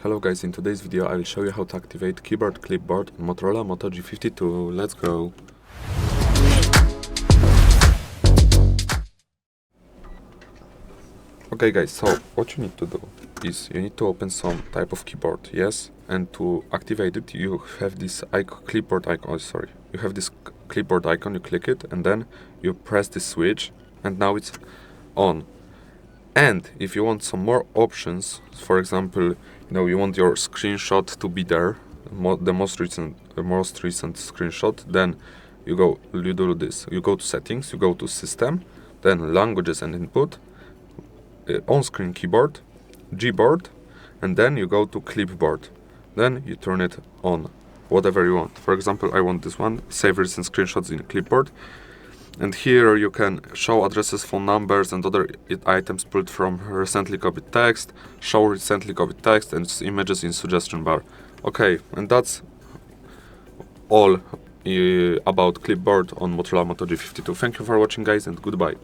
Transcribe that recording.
Hello guys, in today's video I will show you how to activate Keyboard Clipboard on Motorola Moto G52. Let's go! Okay guys, so what you need to do is you need to open some type of keyboard, yes? And to activate it you have this clipboard icon, you have this clipboard icon, you click it and then you press the switch and now it's on. And if you want some more options, for example, you want your screenshot to be there, the most recent screenshot, then you do this. You go to settings, you go to system, then languages and input, on-screen keyboard, Gboard, and then you go to clipboard. Then you turn it on, whatever you want. For example, I want this one, save recent screenshots in clipboard. And here you can show addresses, phone numbers and other items pulled from recently copied text, show recently copied text and images in suggestion bar. Okay, and that's all about Clipboard on Motorola Moto G52. Thank you for watching guys and goodbye.